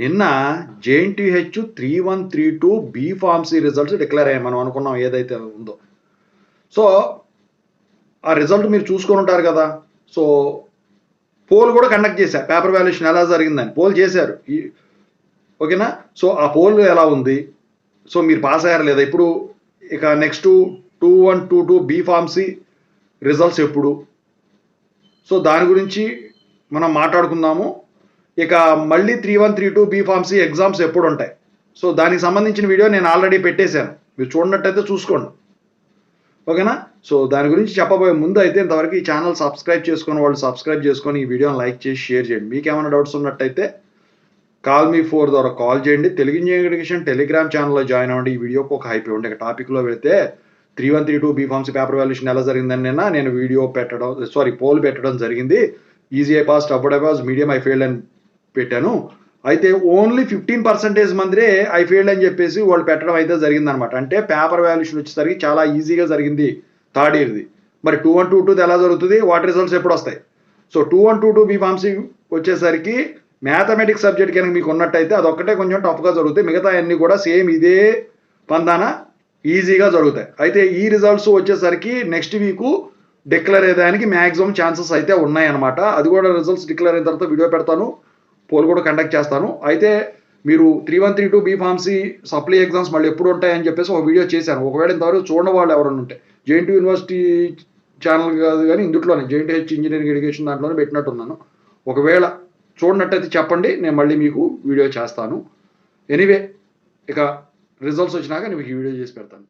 నిన్న JNTH 3132 B pharmacy results declare అయ్యాయి. మనం అనుకున్నాం ఏదైతే ఉందో. సో ఆ రిజల్ట్ మీరు చూసుకొని ఉంటారు కదా. సో పోల్ కూడా కండక్ట్ చేశారు, పేపర్ వాల్యుయేషన్ ఎలా జరిగిందని పోల్ చేశారు. ఓకేనా. సో ఆ పోల్ ఎలా ఉంది, సో మీరు పాస్ అయ్యారు లేదా, ఇప్పుడు ఇక నెక్స్ట్ 2122 బి ఫార్మసీ రిజల్ట్స్ ఎప్పుడు, సో దాని గురించి మనం మాట్లాడుకుందాము. ఇక మళ్ళీ 3132 బి ఫార్మసీ ఎగ్జామ్స్ ఎప్పుడు ఉంటాయి, సో దానికి సంబంధించిన వీడియో నేను ఆల్రెడీ పెట్టేశాను, మీరు చూడనట్టయితే చూసుకోండి. ఓకేనా. సో దాని గురించి చెప్పబోయే ముందు అయితే ఇంతవరకు ఈ ఛానల్ సబ్స్క్రైబ్ చేసుకుని వాళ్ళు సబ్స్క్రైబ్ చేసుకొని ఈ వీడియోని లైక్ చేసి షేర్ చేయండి. మీకు ఏమైనా డౌట్స్ ఉన్నట్టయితే కాల్ మీ 4 ద్వారా కాల్ చేయండి. తెలుగు ఇంజనీరింగ్ ఎడ్యుకేషన్ టెలిగ్రామ్ ఛానల్లో జాయిన్ అవ్వండి. ఈ వీడియోకి ఒక హైప్ ఇవ్వండి. ఇక టాపిక్లో వెళితే 3132 బి ఫార్మసీ పేపర్ వాల్యుయేషన్ ఎలా జరిగిందని నేను వీడియో పోల్ పెట్టడం జరిగింది. Easy I pass, tough I pass, medium I failed అని పెట్టాను. అయితే ఓన్లీ 15% మందిరే ఐ ఫెయిల్డ్ అని చెప్పేసి వాళ్ళు పెట్టడం అయితే జరిగిందనమాట. అంటే పేపర్ వాల్యుయేషన్ వచ్చేసరికి చాలా ఈజీగా జరిగింది థర్డ్ ఇయర్ది. మరి 2122 ఎలా జరుగుతుంది, వాటి రిజల్ట్స్ ఎప్పుడు వస్తాయి? సో 2122 బి ఫార్మసీ వచ్చేసరికి మ్యాథమెటిక్స్ సబ్జెక్ట్ కనుక మీకు ఉన్నట్టయితే అదొక్కటే కొంచెం టఫ్గా జరుగుతాయి, మిగతా అన్నీ కూడా సేమ్ ఇదే పందాన ఈజీగా జరుగుతాయి. అయితే ఈ రిజల్ట్స్ వచ్చేసరికి నెక్స్ట్ వీక్ డిక్లేర్ అయ్యేదానికి మ్యాక్సిమం ఛాన్సెస్ అయితే ఉన్నాయన్నమాట. అది కూడా రిజల్ట్స్ డిక్లేర్ అయిన తర్వాత వీడియో పెడతాను, పోల్ కూడా కండక్ట్ చేస్తాను. అయితే మీరు 3132 బి ఫార్మసీ సప్లీ ఎగ్జామ్స్ మళ్ళీ ఎప్పుడు ఉంటాయని చెప్పేసి ఒక వీడియో చేశాను. ఒకవేళ ఇంతవరకు చూడని వాళ్ళు ఎవరైనా ఉంటే జేఎన్టీ యూనివర్సిటీ ఛానల్ కాదు కానీ ఇందులోనే జేఎన్టీహెచ్ ఇంజనీరింగ్ ఎడ్యుకేషన్ దాంట్లోనే పెట్టినట్టున్నాను. ఒకవేళ చూడనట్టయితే చెప్పండి, నేను మళ్ళీ మీకు వీడియో చేస్తాను. ఎనీవే ఇక రిజల్ట్స్ వచ్చినాక నేను మీకు వీడియో చేసి పెడతాను.